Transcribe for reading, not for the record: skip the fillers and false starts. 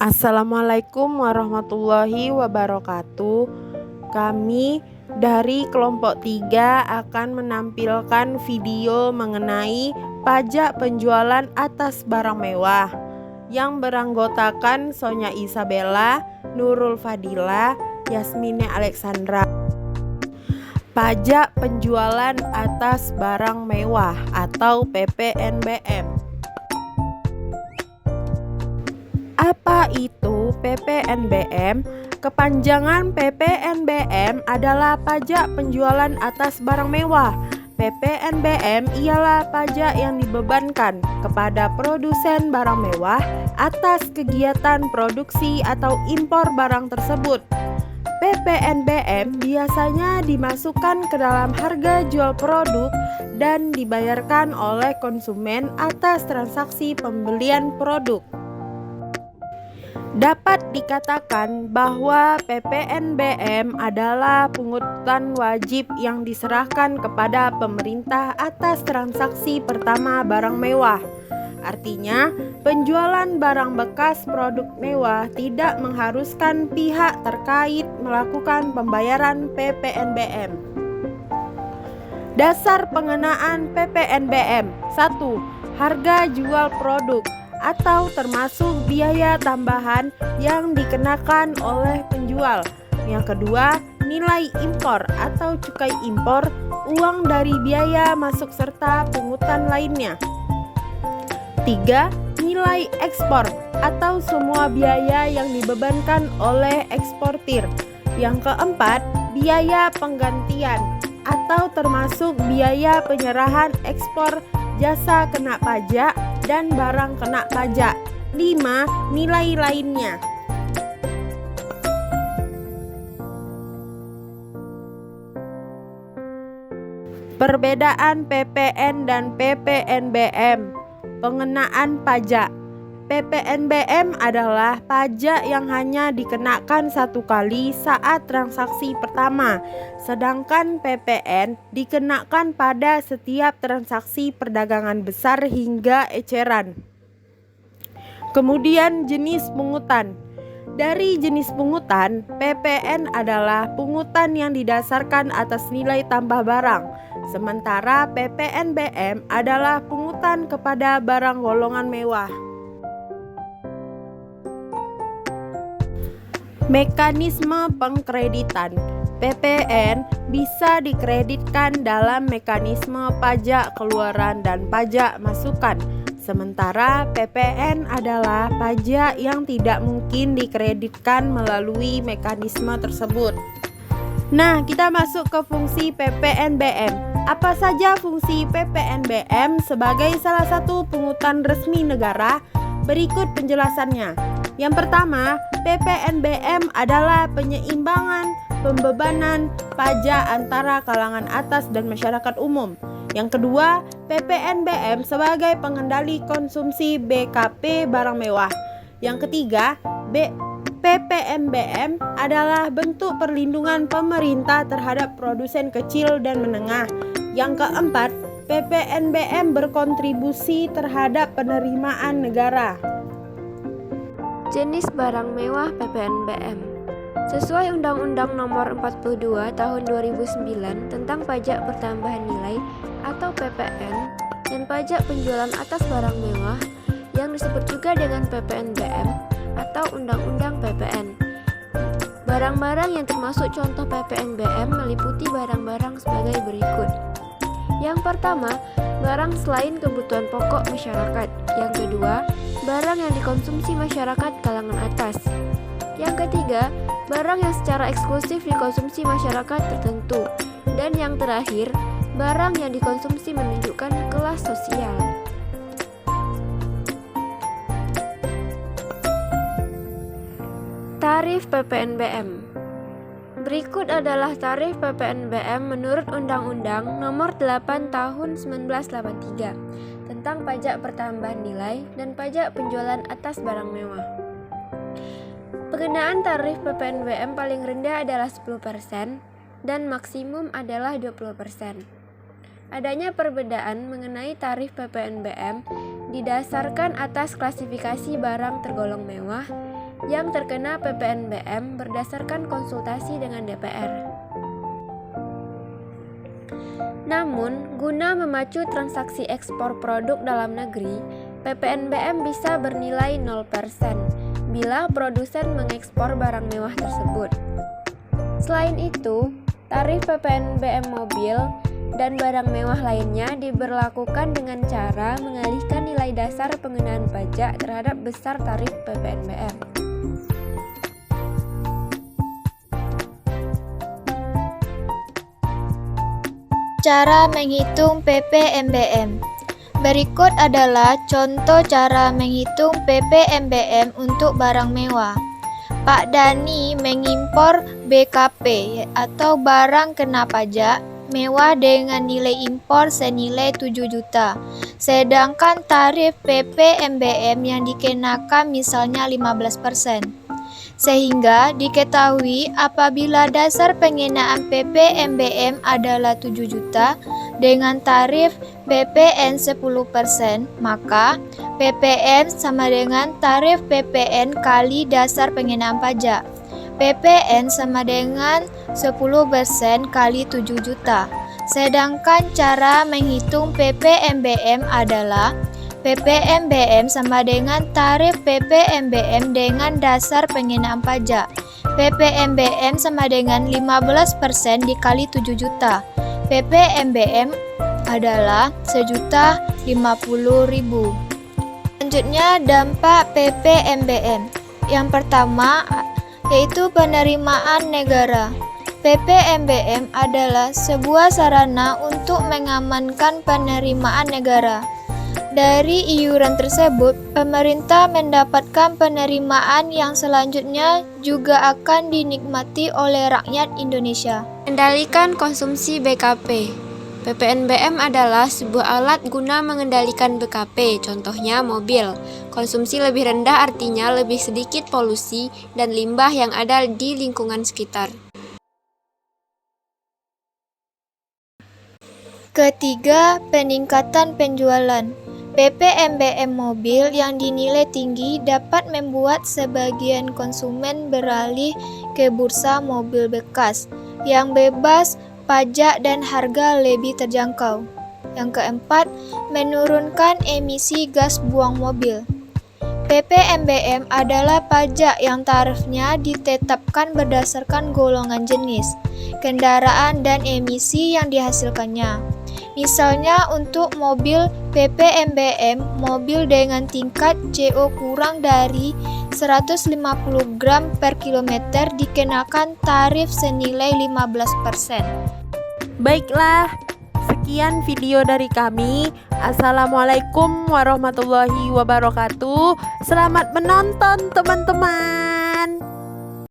Assalamualaikum warahmatullahi wabarakatuh. Kami dari kelompok 3 akan menampilkan video mengenai pajak penjualan atas barang mewah yang beranggotakan Sonya Isabella, Nurul Fadila, Yasmine Alexandra. Pajak penjualan atas barang mewah atau PPNBM. Apa itu PPNBM? Kepanjangan PPNBM adalah pajak penjualan atas barang mewah. PPNBM ialah pajak yang dibebankan kepada produsen barang mewah atas kegiatan produksi atau impor barang tersebut. PPNBM biasanya dimasukkan ke dalam harga jual produk dan dibayarkan oleh konsumen atas transaksi pembelian produk. Dapat dikatakan bahwa PPNBM adalah pungutan wajib yang diserahkan kepada pemerintah atas transaksi pertama barang mewah. Artinya, penjualan barang bekas produk mewah tidak mengharuskan pihak terkait melakukan pembayaran PPNBM. Dasar pengenaan PPNBM: 1. Harga jual produk atau termasuk biaya tambahan yang dikenakan oleh penjual. Yang kedua, nilai impor atau cukai impor, uang dari biaya masuk serta pungutan lainnya. 3. Nilai ekspor atau semua biaya yang dibebankan oleh eksportir. Yang keempat, biaya penggantian atau termasuk biaya penyerahan ekspor, jasa kena pajak, dan barang kena pajak. 5. Nilai lainnya. Perbedaan PPN dan PPNBM. Pengenaan pajak. PPNBM adalah pajak yang hanya dikenakan satu kali saat transaksi pertama, sedangkan PPN dikenakan pada setiap transaksi perdagangan besar hingga eceran. Kemudian jenis pungutan. Dari jenis pungutan, PPN adalah pungutan yang didasarkan atas nilai tambah barang, sementara PPNBM adalah pungutan kepada barang golongan mewah. Mekanisme pengkreditan. PPN bisa dikreditkan dalam mekanisme pajak keluaran dan pajak masukan, sementara PPN adalah pajak yang tidak mungkin dikreditkan melalui mekanisme tersebut. Nah, kita masuk ke fungsi PPNBM. Apa saja fungsi PPNBM sebagai salah satu pungutan resmi negara? Berikut penjelasannya. Yang pertama, PPNBM adalah penyeimbangan pembebanan pajak antara kalangan atas dan masyarakat umum. Yang kedua, PPNBM sebagai pengendali konsumsi BKP barang mewah. Yang ketiga, PPNBM adalah bentuk perlindungan pemerintah terhadap produsen kecil dan menengah. Yang keempat, PPNBM berkontribusi terhadap penerimaan negara. Jenis barang mewah PPNBM. Sesuai Undang-Undang Nomor 42 Tahun 2009 tentang Pajak Pertambahan Nilai atau PPN dan pajak penjualan atas barang mewah yang disebut juga dengan PPNBM atau Undang-Undang PPN. Barang-barang yang termasuk contoh PPNBM meliputi barang-barang sebagai berikut. Yang pertama, barang selain kebutuhan pokok masyarakat. Yang kedua, barang yang dikonsumsi masyarakat kalangan atas. Yang ketiga, barang yang secara eksklusif dikonsumsi masyarakat tertentu. Dan yang terakhir, barang yang dikonsumsi menunjukkan kelas sosial. Tarif PPNBM. Berikut adalah tarif PPNBM menurut Undang-Undang Nomor 8 Tahun 1983 tentang pajak pertambahan nilai dan pajak penjualan atas barang mewah. Pengenaan tarif PPNBM paling rendah adalah 10% dan maksimum adalah 20%. Adanya perbedaan mengenai tarif PPNBM didasarkan atas klasifikasi barang tergolong mewah yang terkena PPNBM berdasarkan konsultasi dengan DPR. Namun, guna memacu transaksi ekspor produk dalam negeri, PPNBM bisa bernilai 0% bila produsen mengekspor barang mewah tersebut. Selain itu, tarif PPNBM mobil dan barang mewah lainnya diberlakukan dengan cara mengalihkan nilai dasar pengenaan pajak terhadap besar tarif PPNBM. Cara menghitung PPNBM. Berikut adalah contoh cara menghitung PPNBM untuk barang mewah. Pak Dani mengimpor BKP atau barang kena pajak mewah dengan nilai impor senilai 7 juta. Sedangkan tarif PPNBM yang dikenakan misalnya 15%. Sehingga diketahui apabila dasar pengenaan PPNBM adalah 7 juta dengan tarif PPN 10%, maka PPN sama dengan tarif PPN kali dasar pengenaan pajak. PPN sama dengan 10% kali 7 juta. Sedangkan cara menghitung PPNBM adalah PPNBM sama dengan tarif PPNBM dengan dasar pengenaan pajak. PPNBM sama dengan 15% dikali 7 juta. PPNBM adalah 1.050.000. Selanjutnya dampak PPNBM. Yang pertama yaitu penerimaan negara. PPNBM adalah sebuah sarana untuk mengamankan penerimaan negara. Dari iuran tersebut, pemerintah mendapatkan penerimaan yang selanjutnya juga akan dinikmati oleh rakyat Indonesia. Mengendalikan konsumsi BKP. PPNBM adalah sebuah alat guna mengendalikan BKP, contohnya mobil. Konsumsi lebih rendah artinya lebih sedikit polusi dan limbah yang ada di lingkungan sekitar. Ketiga, peningkatan penjualan. PPNBM mobil yang dinilai tinggi dapat membuat sebagian konsumen beralih ke bursa mobil bekas yang bebas pajak dan harga lebih terjangkau. Yang keempat, menurunkan emisi gas buang mobil. PPNBM adalah pajak yang tarifnya ditetapkan berdasarkan golongan jenis kendaraan dan emisi yang dihasilkannya. Misalnya untuk mobil PPNBM, mobil dengan tingkat CO kurang dari 150 gram per kilometer dikenakan tarif senilai 15%. Baiklah, sekian video dari kami. Assalamualaikum warahmatullahi wabarakatuh. Selamat menonton teman-teman.